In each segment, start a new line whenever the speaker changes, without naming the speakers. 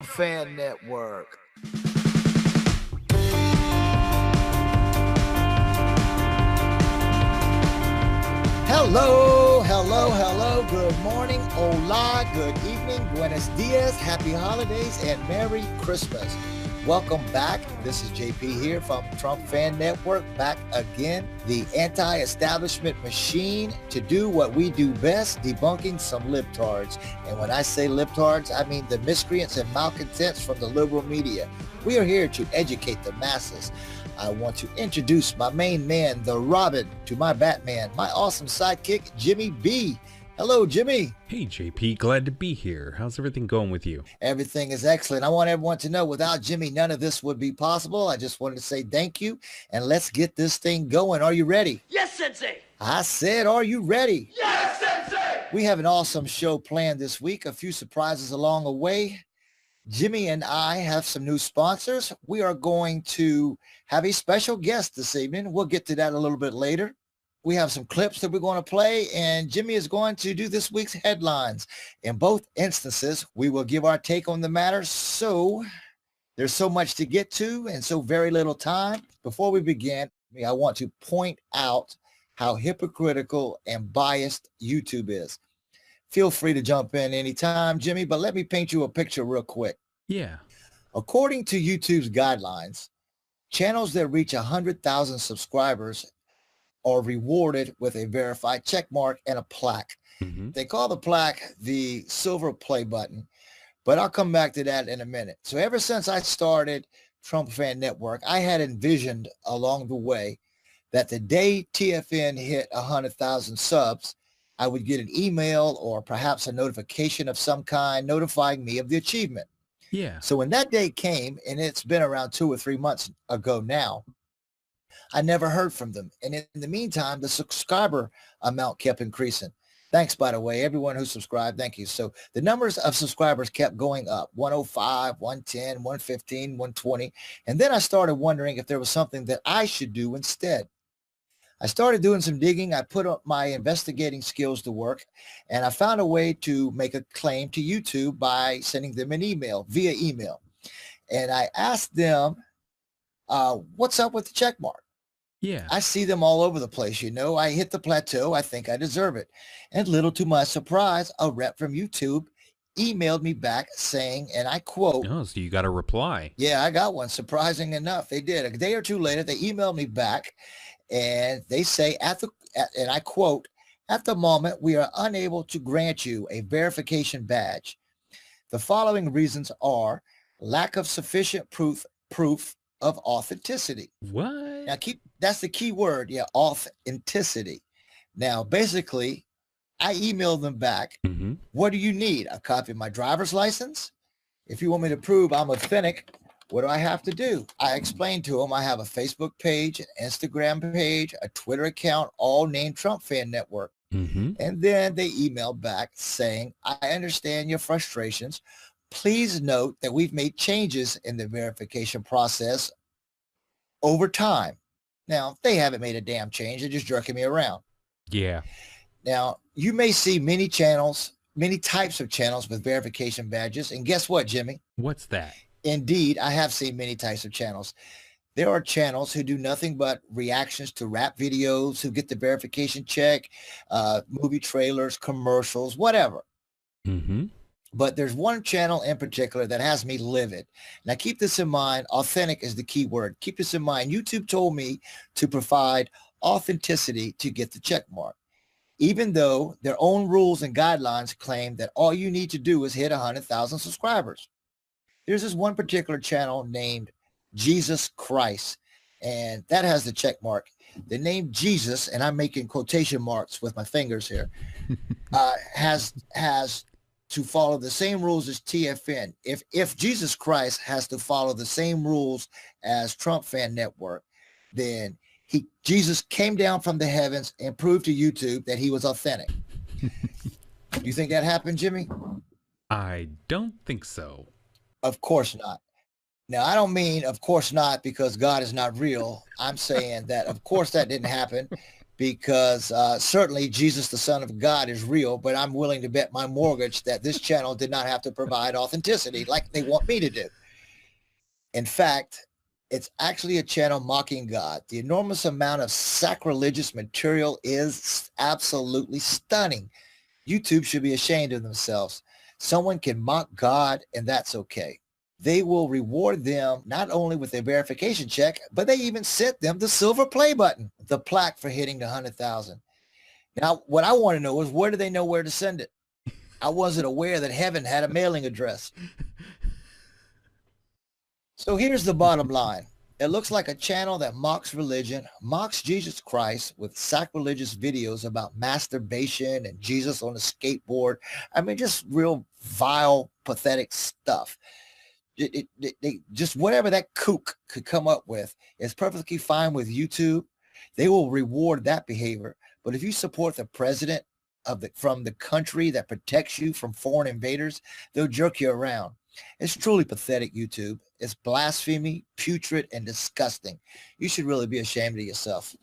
Fan Network. Hello. Good morning, hola, good evening, buenos dias, happy holidays, and Merry Christmas. Welcome back. This is JP here from TrumpFanNetwork, back again, the anti-establishment machine to do what we do best, debunking some libtards. And when I say libtards, I mean the miscreants and malcontents from the liberal media. We are here to educate the masses. I want to introduce my main man, the Robin, to my Batman, my awesome sidekick, Jimmy B. Hello, Jimmy.
Hey, JP, glad to be here. How's everything going with you?
Everything is excellent. I want everyone to know without Jimmy, none of this would be possible. I just wanted to say thank you, and let's get this thing going. Are you ready?
Yes, Sensei.
I said, are you ready?
Yes, Sensei.
We have an awesome show planned this week, a few surprises along the way. Jimmy and I have some new sponsors. We are going to have a special guest this evening. We'll get to that a little bit later. We have some clips that we're going to play, and Jimmy is going to do this week's headlines. In both instances, we will give our take on the matter. So there's so much to get to and so very little time. Before we begin, I want to point out how hypocritical and biased YouTube is. Feel free to jump in anytime, Jimmy, but let me paint you a picture real quick.
Yeah.
According to YouTube's guidelines, channels that reach 100,000 subscribers are rewarded with a verified check mark and a plaque.
Mm-hmm.
They call the plaque the silver play button, but I'll come back to that in a minute. So ever since I started Trump Fan Network, I had envisioned along the way that the day TFN hit 100,000 subs, I would get an email or perhaps a notification of some kind notifying me of the achievement.
Yeah.
So when that day came, and it's been around 2 or 3 months ago now, I never heard from them. And in the meantime, the subscriber amount kept increasing. Thanks, by the way, everyone who subscribed. Thank you. So the numbers of subscribers kept going up, 105, 110, 115, 120. And then I started wondering if there was something that I should do instead. I started doing some digging. I put up my investigating skills to work, and I found a way to make a claim to YouTube by sending them an email, via email. And I asked them, what's up with the check mark?
Yeah.
I see them all over the place. I hit the plateau. I think I deserve it. And little to my surprise, a rep from YouTube emailed me back saying, and I quote,
Oh, so you got a reply.
Yeah, I got one. Surprising enough, they did. A day or two later, they emailed me back, and they say, and I quote, at the moment, we are unable to grant you a verification badge. The following reasons are lack of sufficient proof of authenticity.
What?
Now, that's the key word. Yeah, authenticity. Now, basically, I emailed them back.
Mm-hmm.
What do you need? A copy of my driver's license? If you want me to prove I'm authentic, what do I have to do? I explained to them I have a Facebook page, an Instagram page, a Twitter account, all named Trump Fan Network.
Mm-hmm.
And then they emailed back saying, I understand your frustrations. Please note that we've made changes in the verification process over time. Now, they haven't made a damn change. They're just jerking me around.
Yeah.
Now, you may see many channels, many types of channels with verification badges. And guess what, Jimmy?
What's that?
Indeed, I have seen many types of channels. There are channels who do nothing but reactions to rap videos, who get the verification check, movie trailers, commercials, whatever.
Mm-hmm.
But there's one channel in particular that has me livid. Now, keep this in mind. Authentic is the key word. Keep this in mind. YouTube told me to provide authenticity to get the check mark, even though their own rules and guidelines claim that all you need to do is hit 100,000 subscribers. There's this one particular channel named Jesus Christ, and that has the check mark. The name Jesus, and I'm making quotation marks with my fingers here, has to follow the same rules as TFN. If Jesus Christ has to follow the same rules as Trump Fan Network, then Jesus came down from the heavens and proved to YouTube that he was authentic. Do you think that happened, Jimmy?
I don't think so.
Of course not. Now, I don't mean, of course not, because God is not real. I'm saying that, of course, that didn't happen. because certainly Jesus, the Son of God, is real, but I'm willing to bet my mortgage that this channel did not have to provide authenticity like they want me to do. In fact, it's actually a channel mocking God. The enormous amount of sacrilegious material is absolutely stunning. YouTube should be ashamed of themselves. Someone can mock God, and that's okay. They will reward them not only with a verification check, but they even sent them the silver play button, the plaque for hitting the 100,000. Now, what I want to know is, where do they know where to send it? I wasn't aware that heaven had a mailing address. So here's the bottom line. It looks like a channel that mocks religion, mocks Jesus Christ with sacrilegious videos about masturbation and Jesus on a skateboard. I mean, just real vile, pathetic stuff. They just whatever that kook could come up with is perfectly fine with YouTube. They will reward that behavior. But if you support the president from the country that protects you from foreign invaders, they'll jerk you around. It's truly pathetic, YouTube. It's blasphemy, putrid, and disgusting. You should really be ashamed of yourself.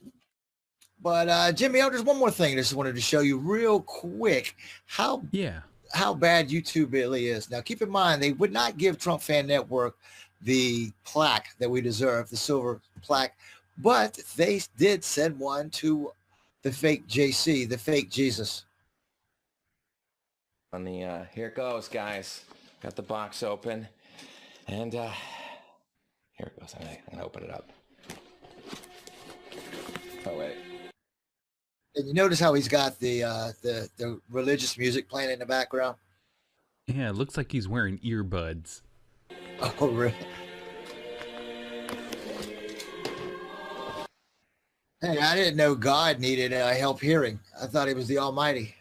But Jimmy, there's one more thing I just wanted to show you real quick how bad YouTube really is. Now, keep in mind, they would not give TrumpFanNetwork the plaque that we deserve, the silver plaque, but they did send one to the fake JC, the fake Jesus.
On the here it goes, guys. Got the box open, and here it goes. I'm gonna open it up. Oh wait.
And you notice how he's got the religious music playing in the background?
Yeah, it looks like he's wearing earbuds.
Oh, really? Hey, I didn't know God needed help hearing. I thought he was the Almighty.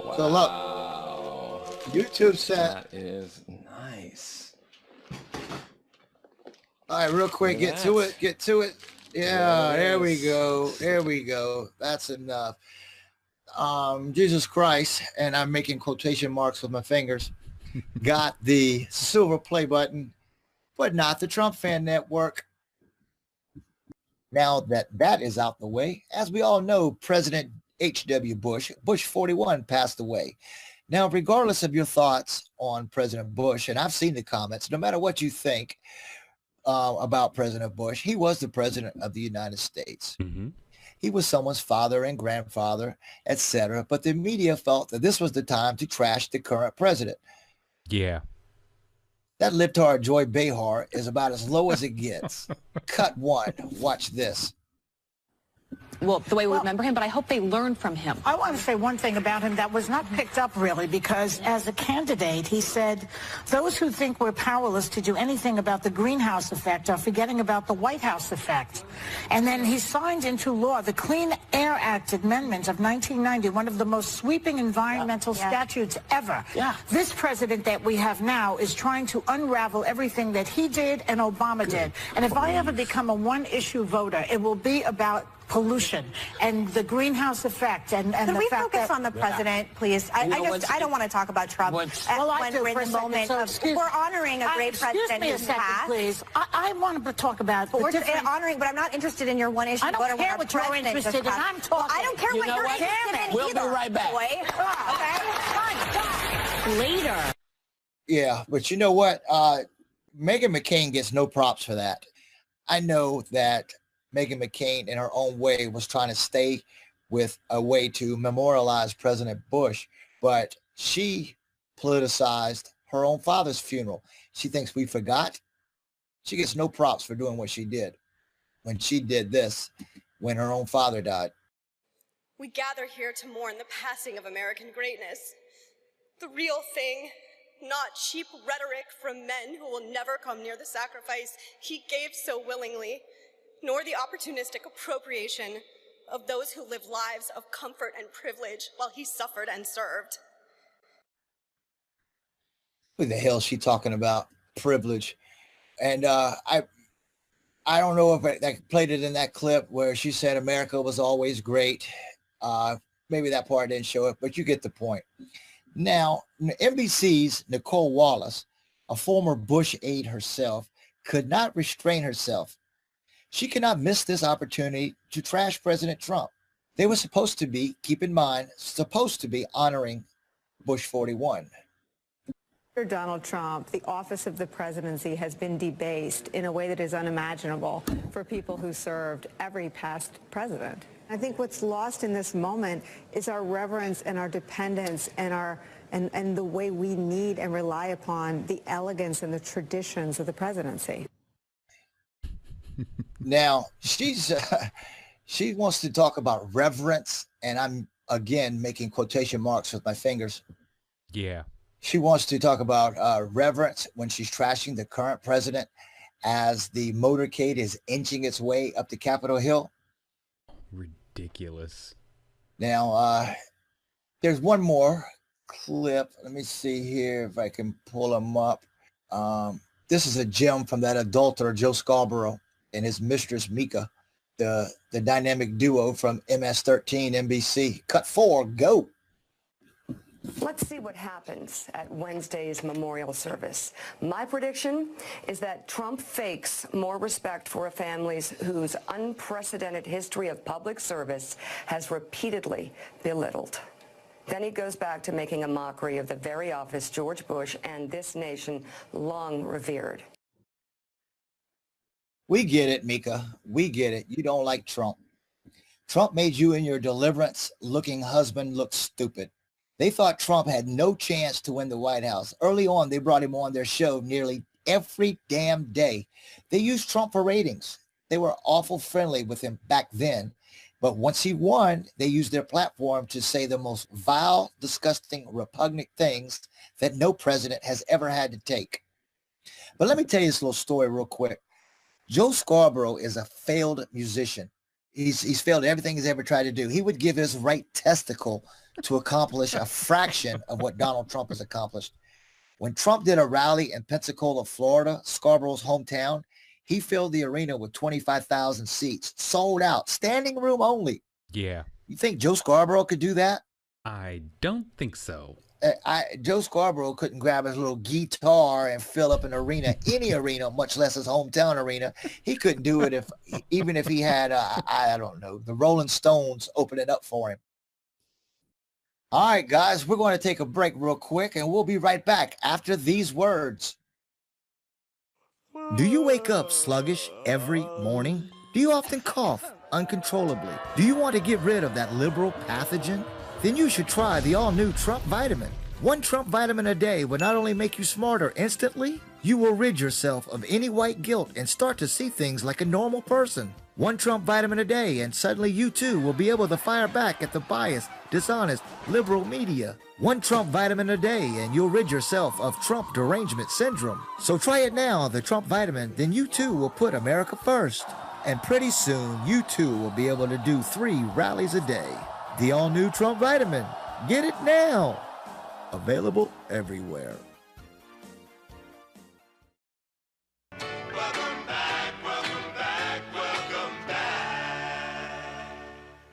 Wow.
So look, YouTube said
that is nice.
All right, real quick, get to it. Yeah, there we go. That's enough. Jesus Christ, and I'm making quotation marks with my fingers, got the silver play button, but not the TrumpFanNetwork. Now that is out the way, as we all know, President H.W. Bush 41, passed away. Now, regardless of your thoughts on President Bush, and I've seen the comments, no matter what you think about President Bush, he was the president of the United States.
Mm-hmm.
He was someone's father and grandfather, etc. But the media felt that this was the time to trash the current president.
Yeah.
That libtard Joy Behar is about as low as it gets. Cut one. Watch this.
Well, the way we remember him, but I hope they learn from him.
I want to say one thing about him that was not picked up really, because as a candidate, he said, those who think we're powerless to do anything about the greenhouse effect are forgetting about the White House effect. And then he signed into law the Clean Air Act Amendment of 1990, one of the most sweeping environmental statutes ever. Yeah. This president that we have now is trying to unravel everything that he did and Obama did. And if I ever become a one-issue voter, it will be about pollution and the greenhouse effect and
Can
the
we
fact
focus
that
on the president, please? I don't want to talk about Trump
Well, I do
when we're in
for
the
a
moment
second,
of
so
we're honoring a great president
Excuse
who's
me a second,
passed.
please. I want to talk about
But we're
the different...
honoring, but I'm not interested in your one issue.
I don't care what you're interested in. I'm talking.
Well, I don't care what you're interested in
We'll
either.
be right back.
Boy. Okay.
Later.
Yeah, but you know what? Meghan McCain gets no props for that. I know that Meghan McCain, in her own way, was trying to stay with a way to memorialize President Bush, but she politicized her own father's funeral. She thinks we forgot. She gets no props for doing what she did when she did this when her own father died.
We gather here to mourn the passing of American greatness. The real thing, not cheap rhetoric from men who will never come near the sacrifice he gave so willingly, nor the opportunistic appropriation of those who live lives of comfort and privilege while he suffered and served.
What the hell is she talking about? Privilege. And I don't know if I played it in that clip where she said America was always great. Maybe that part didn't show it, but you get the point. Now, NBC's Nicole Wallace, a former Bush aide herself, could not restrain herself. She could not miss this opportunity to trash President Trump. They were supposed to be, keep in mind, supposed to be honoring Bush 41.
Donald Trump, the office of the presidency has been debased in a way that is unimaginable for people who served every past president. I think what's lost in this moment is our reverence and our dependence and the way we need and rely upon the elegance and the traditions of the presidency.
Now, she wants to talk about reverence, and I'm, again, making quotation marks with my fingers.
Yeah.
She wants to talk about reverence when she's trashing the current president as the motorcade is inching its way up the Capitol Hill.
Ridiculous.
Now, there's one more clip. Let me see here if I can pull them up. This is a gem from that adulterer, Joe Scarborough, and his mistress, Mika, the dynamic duo from MS-13 NBC. Cut 4, go.
Let's see what happens at Wednesday's memorial service. My prediction is that Trump fakes more respect for a family whose unprecedented history of public service has repeatedly belittled. Then he goes back to making a mockery of the very office George Bush and this nation long revered.
We get it, Mika. We get it. You don't like Trump. Trump made you and your deliverance-looking husband look stupid. They thought Trump had no chance to win the White House. Early on, they brought him on their show nearly every damn day. They used Trump for ratings. They were awful friendly with him back then. But once he won, they used their platform to say the most vile, disgusting, repugnant things that no president has ever had to take. But let me tell you this little story real quick. Joe Scarborough is a failed musician. He's failed everything he's ever tried to do. He would give his right testicle to accomplish a fraction of what Donald Trump has accomplished. When Trump did a rally in Pensacola, Florida, Scarborough's hometown, he filled the arena with 25,000 seats, sold out, standing room only.
Yeah.
You think Joe Scarborough could do that?
I don't think so.
Joe Scarborough couldn't grab his little guitar and fill up an arena, any arena, much less his hometown arena. He couldn't do it even if he had, I don't know, the Rolling Stones open it up for him. All right, guys, we're going to take a break real quick, and we'll be right back after these words. Do you wake up sluggish every morning? Do you often cough uncontrollably? Do you want to get rid of that liberal pathogen? Then you should try the all-new Trump Vitamin. One Trump Vitamin a day will not only make you smarter instantly, you will rid yourself of any white guilt and start to see things like a normal person. One Trump Vitamin a day, and suddenly you too will be able to fire back at the biased, dishonest, liberal media. One Trump Vitamin a day, and you'll rid yourself of Trump derangement syndrome. So try it now, the Trump Vitamin, then you too will put America first. And pretty soon, you too will be able to do 3 rallies a day. The all-new Trump Vitamin. Get it now. Available everywhere.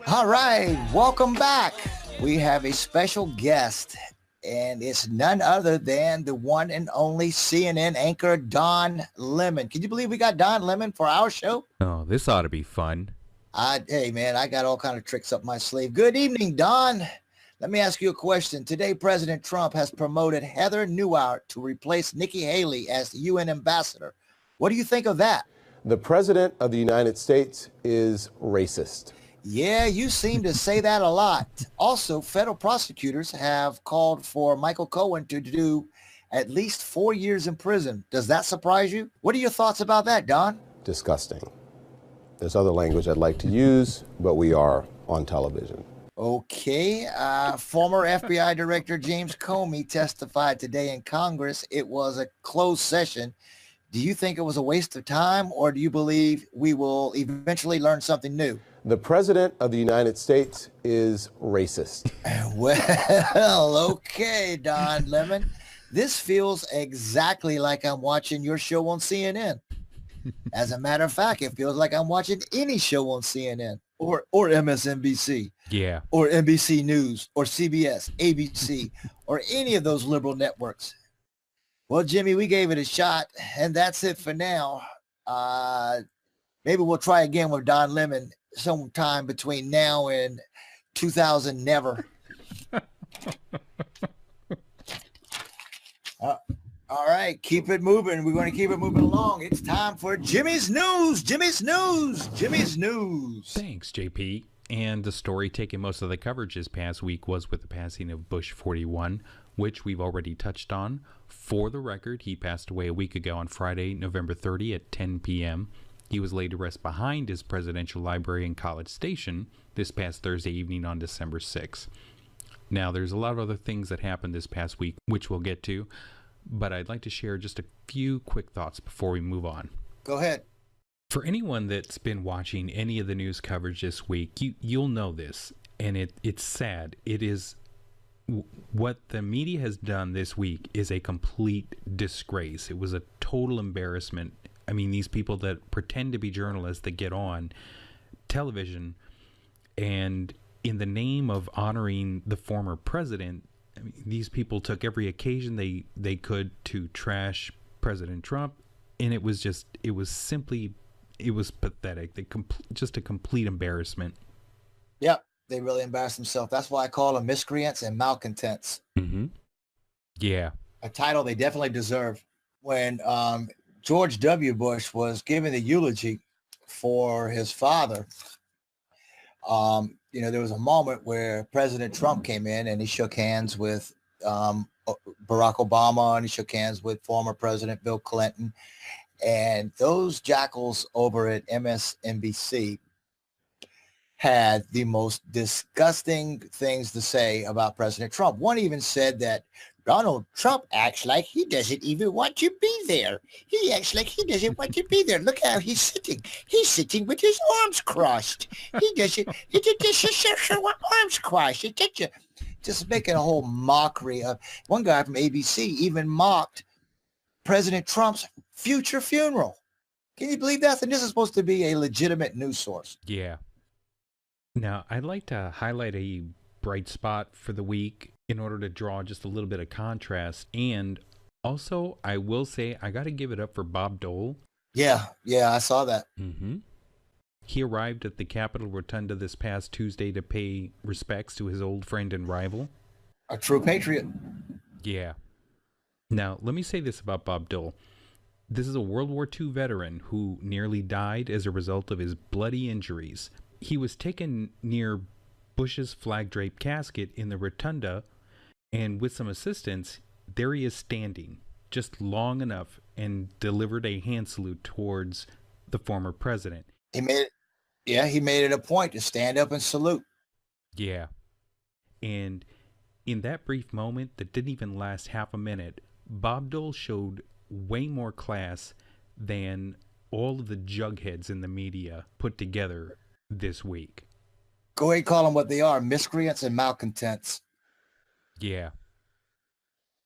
All right, welcome back. We have a special guest, and it's none other than the one and only CNN anchor, Don Lemon. Can you believe we got Don Lemon for our show?
Oh, this ought to be fun.
Hey, man, I got all kind of tricks up my sleeve. Good evening, Don. Let me ask you a question. Today, President Trump has promoted Heather Nauert to replace Nikki Haley as the UN ambassador. What do you think of that?
The President of the United States is racist.
Yeah, you seem to say that a lot. Also, federal prosecutors have called for Michael Cohen to do at least 4 years in prison. Does that surprise you? What are your thoughts about that, Don?
Disgusting. There's other language I'd like to use, but we are on television.
Okay. Former FBI Director James Comey testified today in Congress. It was a closed session. Do you think it was a waste of time, or do you believe we will eventually learn something new?
The President of the United States is racist.
Well, okay, Don Lemon. This feels exactly like I'm watching your show on CNN. As a matter of fact, it feels like I'm watching any show on CNN. or MSNBC,
Yeah.
or NBC News, or CBS, ABC, or any of those liberal networks. Well, Jimmy, we gave it a shot, and that's it for now. Maybe we'll try again with Don Lemon sometime between now and 2000 never. All right, keep it moving. We're going to keep it moving along. It's time for Jimmy's News. Jimmy's News. Jimmy's News.
Thanks, JP. And the story taking most of the coverage this past week was with the passing of Bush 41, which we've already touched on. For the record, he passed away a week ago on Friday, November 30 at 10 p.m. He was laid to rest behind his presidential library in College Station this past Thursday evening on December 6. Now, there's a lot of other things that happened this past week, which we'll get to, but I'd like to share just a few quick thoughts before we move on.
Go ahead.
For anyone that's been watching any of the news coverage this week, you'll know this, and it's sad. It is what the media has done this week is a complete disgrace. It was a total embarrassment. I mean, these people that pretend to be journalists that get on television and in the name of honoring the former president, I mean, these people took every occasion they could to trash President Trump, and it was pathetic. Just a complete embarrassment.
Yep, they really embarrassed themselves. That's why I call them miscreants and malcontents.
Mm-hmm. Yeah.
A title they definitely deserve. When George W. Bush was giving the eulogy for his father, there was a moment where President Trump came in and he shook hands with Barack Obama, and he shook hands with former President Bill Clinton. And those jackals over at MSNBC had the most disgusting things to say about President Trump. One even said that Donald Trump acts like he doesn't even want to be there. He acts like he doesn't want to be there. Look how he's sitting. He's sitting with his arms crossed. He doesn't arms crossed. Just making a whole mockery of. One guy from ABC even mocked President Trump's future funeral. Can you believe that? And this is supposed to be a legitimate news source.
Yeah. Now, I'd like to highlight a bright spot for the week in order to draw just a little bit of contrast. And also, I will say, I got to give it up for Bob Dole.
Yeah, I saw that.
Mm-hmm. He arrived at the Capitol Rotunda this past Tuesday to pay respects to his old friend and rival.
A true patriot.
Yeah. Now, let me say this about Bob Dole. This is a World War II veteran who nearly died as a result of his bloody injuries. He was taken near Bush's flag-draped casket in the rotunda, and with some assistance, there he is standing, just long enough, and delivered a hand salute towards the former president.
He made it a point to stand up and salute.
Yeah. And in that brief moment that didn't even last half a minute, Bob Dole showed way more class than all of the jugheads in the media put together this week.
Go ahead and call them what they are, miscreants and malcontents.
Yeah.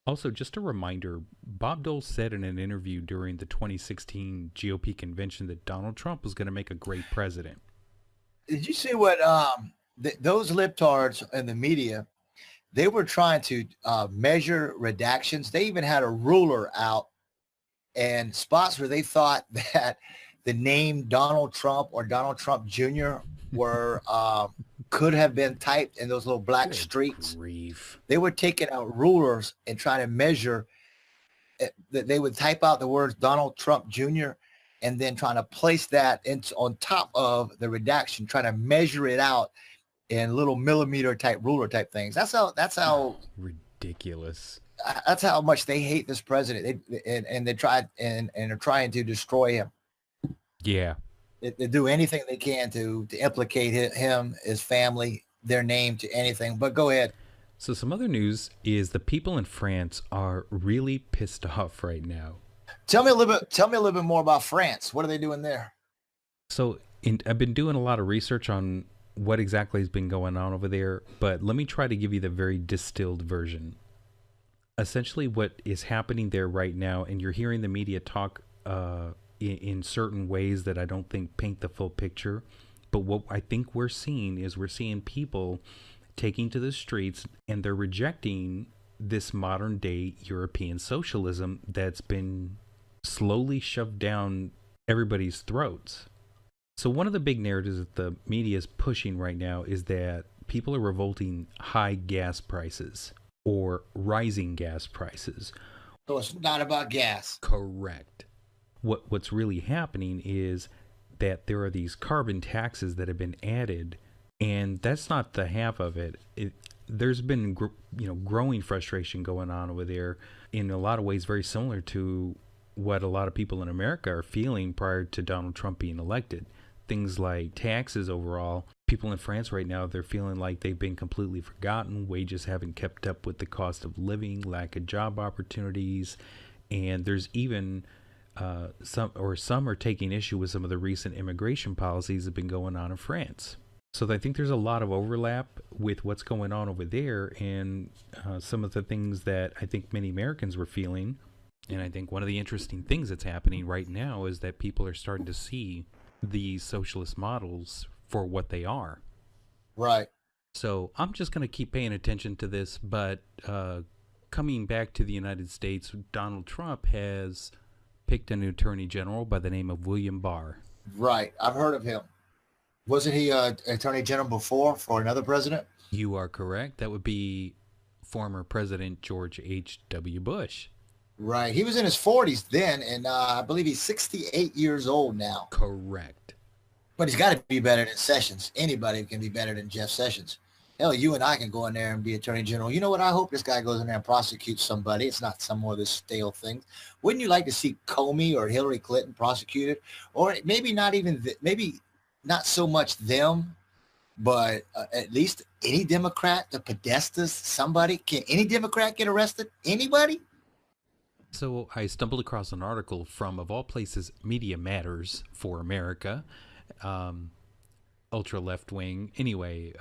Also, just a reminder, Bob Dole said in an interview during the 2016 GOP convention that Donald Trump was going to make a great president.
Did you see what those libtards in the media, they were trying to measure redactions. They even had a ruler out and spots where they thought that the name Donald Trump or Donald Trump Jr. were could have been typed in those little black streaks.
Grief.
They were taking out rulers and trying to measure. They would type out the words Donald Trump Jr. and then trying to place that on top of the redaction, trying to measure it out in little millimeter type ruler type things. That's how
ridiculous.
That's how much they hate this president. They tried and are trying to destroy him.
Yeah.
They do anything they can to implicate him, his family, their name to anything. But go ahead.
So some other news is the people in France are really pissed off right now.
Tell me a little bit more about France. What are they doing there?
So I've been doing a lot of research on what exactly has been going on over there, but let me try to give you the very distilled version. Essentially what is happening there right now, and you're hearing the media talk in certain ways that I don't think paint the full picture, But what I think we're seeing people taking to the streets, and they're rejecting this modern day European socialism that's been slowly shoved down everybody's throats. So one of the big narratives that the media is pushing right now is that people are revolting high gas prices or rising gas prices.
So it's not about gas.
Correct. What's really happening is that there are these carbon taxes that have been added, and that's not the half of it. There's been growing frustration going on over there in a lot of ways very similar to what a lot of people in America are feeling prior to Donald Trump being elected. Things like taxes overall. People in France right now, they're feeling like they've been completely forgotten. Wages haven't kept up with the cost of living, lack of job opportunities, and there's even some are taking issue with some of the recent immigration policies that have been going on in France. So I think there's a lot of overlap with what's going on over there and some of the things that I think many Americans were feeling. And I think one of the interesting things that's happening right now is that people are starting to see these socialist models for what they are.
Right.
So I'm just going to keep paying attention to this. But coming back to the United States, Donald Trump has picked a new attorney general by the name of William Barr.
Right. I've heard of him. Wasn't he attorney general before for another president?
You are correct. That would be former President George H.W. Bush.
Right. He was in his 40s then, and I believe he's 68 years old now.
Correct.
But he's got to be better than Sessions. Anybody can be better than Jeff Sessions. Hell, you and I can go in there and be attorney general. You know what? I hope this guy goes in there and prosecutes somebody. It's not some more of this stale thing. Wouldn't you like to see Comey or Hillary Clinton prosecuted? Or maybe not even, maybe not so much them, but at least any Democrat, the Podestas, somebody. Can any Democrat get arrested? Anybody?
So I stumbled across an article from, of all places, Media Matters for America, ultra left wing. Anyway,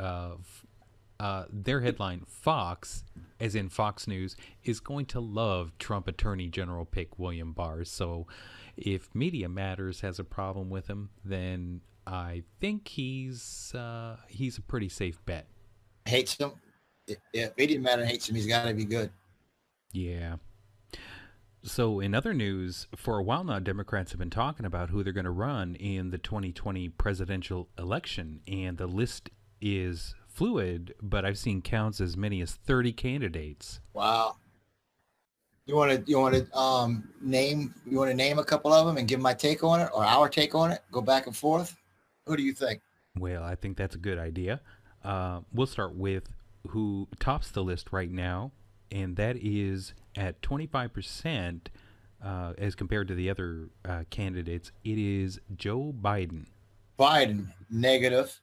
their headline, Fox, as in Fox News, is going to love Trump Attorney General pick William Barr. So if Media Matters has a problem with him, then I think he's a pretty safe bet.
Hates him? If Media Matter hates him, he's got to be good.
Yeah. So in other news, for a while now, Democrats have been talking about who they're going to run in the 2020 presidential election, and the list is fluid, but I've seen counts as many as 30 candidates.
Wow. You want to name a couple of them and give my take on it, or our take on it? Go back and forth. Who do you think?
Well, I think that's a good idea. We'll start with who tops the list right now, and that is at 25% as compared to the other candidates. It is Joe Biden.
Biden, negative.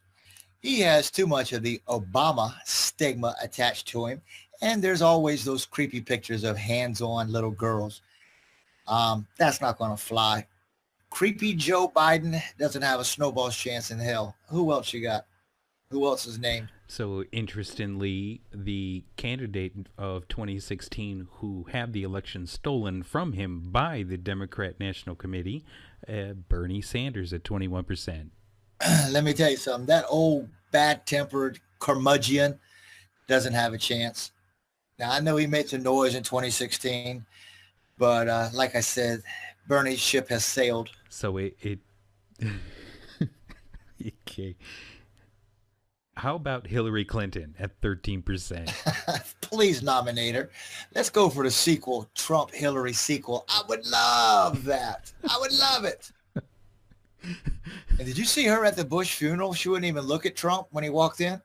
He has too much of the Obama stigma attached to him, and there's always those creepy pictures of hands-on little girls. That's not going to fly. Creepy Joe Biden doesn't have a snowball's chance in hell. Who else you got? Who else is named?
So interestingly, the candidate of 2016 who had the election stolen from him by the Democrat National Committee, Bernie Sanders at 21%.
Let me tell you something. That old bad-tempered curmudgeon doesn't have a chance. Now, I know he made some noise in 2016, but like I said, Bernie's ship has sailed.
So it okay. How about Hillary Clinton at 13%?
Please nominate her. Let's go for the sequel, Trump-Hillary sequel. I would love that. I would love it. And did you see her at the Bush funeral? She wouldn't even look at Trump when he walked in.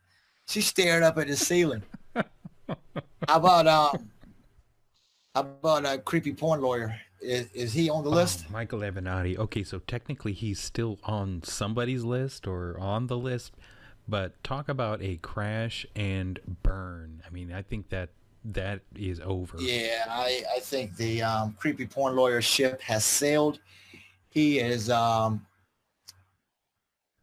She stared up at the ceiling. How about a creepy porn lawyer? Is he on the list?
Michael Avenatti. Okay, so technically he's still on somebody's list or on the list. But talk about a crash and burn. I mean, I think that is over.
Yeah, I think the creepy porn lawyer ship has sailed. He is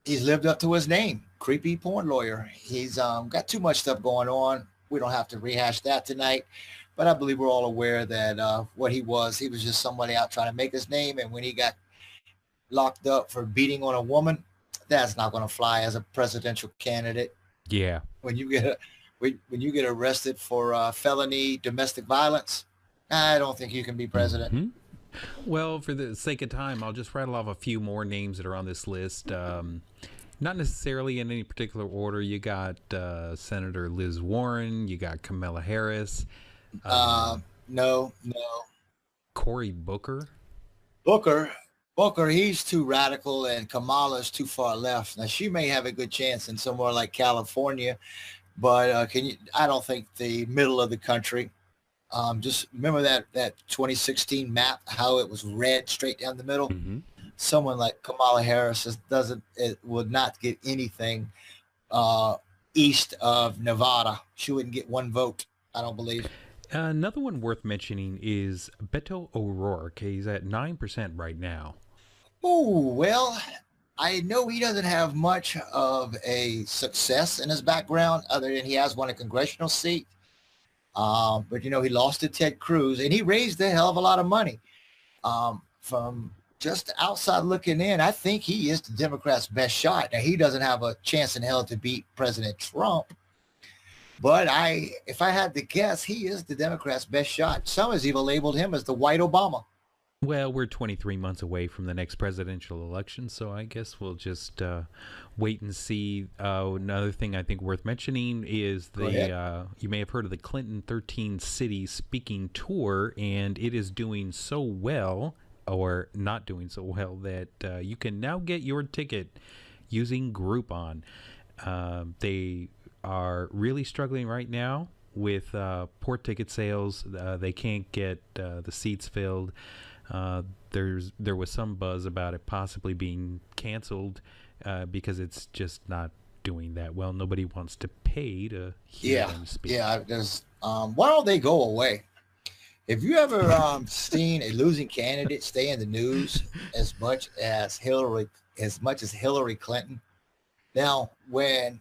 he's lived up to his name, creepy porn lawyer. He's got too much stuff going on. We don't have to rehash that tonight. But I believe we're all aware that what he was just somebody out trying to make his name. And when he got locked up for beating on a woman, That's not going to fly as a presidential candidate.
Yeah.
When you get arrested for felony domestic violence, I don't think you can be president.
Mm-hmm. Well, for the sake of time, I'll just rattle off a few more names that are on this list. Not necessarily in any particular order. You got Senator Liz Warren. You got Kamala Harris.
No.
Cory Booker.
Booker, he's too radical, and Kamala's too far left. Now, she may have a good chance in somewhere like California, but I don't think the middle of the country. Just remember that 2016 map, how it was red straight down the middle.
Mm-hmm.
Someone like Kamala Harris would not get anything east of Nevada. She wouldn't get one vote, I don't believe.
Another one worth mentioning is Beto O'Rourke. He's at 9% right now.
Oh, well, I know he doesn't have much of a success in his background other than he has won a congressional seat. But, he lost to Ted Cruz, and he raised a hell of a lot of money. From just outside looking in, I think he is the Democrats' best shot. Now, he doesn't have a chance in hell to beat President Trump. But if I had to guess, he is the Democrats' best shot. Some has even labeled him as the white Obama.
Well, we're 23 months away from the next presidential election, so I guess we'll just wait and see. Another thing I think worth mentioning is you may have heard of the Clinton 13 City Speaking Tour, and it is doing so well, or not doing so well, that you can now get your ticket using Groupon. They are really struggling right now with poor ticket sales. They can't get the seats filled. There was some buzz about it possibly being canceled because it's just not doing that well. Nobody wants to pay to hear them speak.
Yeah. Why don't they go away? Have you ever seen a losing candidate stay in the news as much as Hillary Clinton? Now, when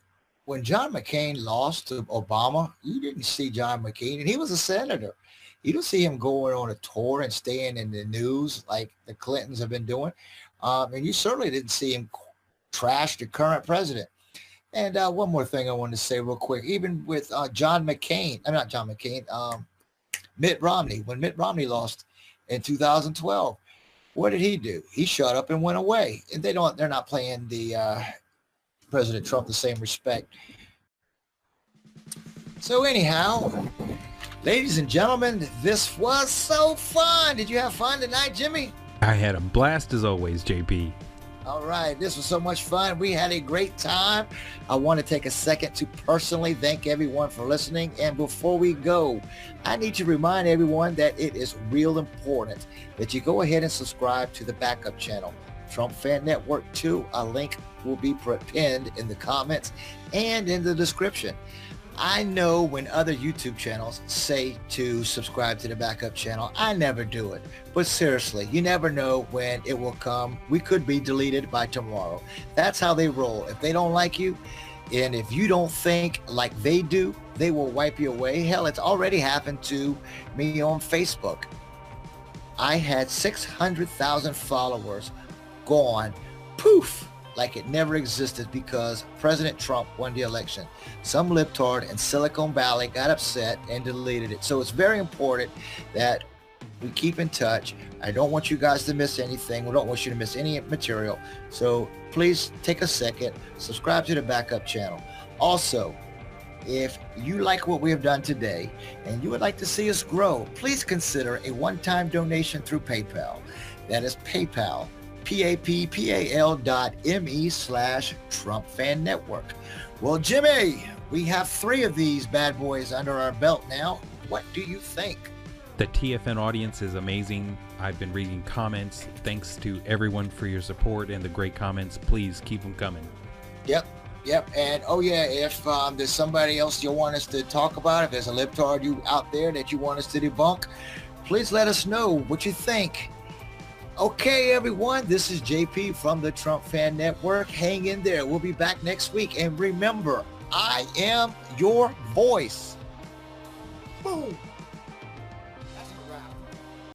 John McCain lost to Obama, you didn't see John McCain, and he was a senator. You don't see him going on a tour and staying in the news like the Clintons have been doing. And you certainly didn't see him trash the current president. And one more thing I wanted to say real quick, even with Mitt Romney, when Mitt Romney lost in 2012, what did he do? He shut up and went away. And they're not playing the President Trump the same respect. So anyhow, ladies and gentlemen, this was so fun. Did you have fun tonight, Jimmy?
I had a blast as always, JP.
All right, this was so much fun. We had a great time. I want to take a second to personally thank everyone for listening. And before we go, I need to remind everyone that it is real important that you go ahead and subscribe to the backup channel, Trump Fan Network 2. A link will be pinned in the comments and in the description. I know when other YouTube channels say to subscribe to the backup channel, I never do it. But seriously, you never know when it will come. We could be deleted by tomorrow. That's how they roll. If they don't like you, and if you don't think like they do, they will wipe you away. Hell, it's already happened to me on Facebook. I had 600,000 followers gone, poof, like it never existed because President Trump won the election. Some libtard in Silicon Valley got upset and deleted it. So it's very important that we keep in touch. I don't want you guys to miss anything. We don't want you to miss any material. So please take a second, subscribe to the backup channel. Also, if you like what we have done today and you would like to see us grow, please consider a one-time donation through PayPal. That is PayPal. PayPal.me/TrumpFanNetwork. Well, Jimmy, we have 3 of these bad boys under our belt now. What do you think?
The TFN audience is amazing. I've been reading comments. Thanks to everyone for your support and the great comments. Please keep them coming.
Yep. And oh yeah, if there's somebody else you want us to talk about, if there's a libtard out there that you want us to debunk, please let us know what you think. Okay, everyone, this is JP from the Trump Fan Network. Hang in there. We'll be back next week. And remember, I am your voice. Boom.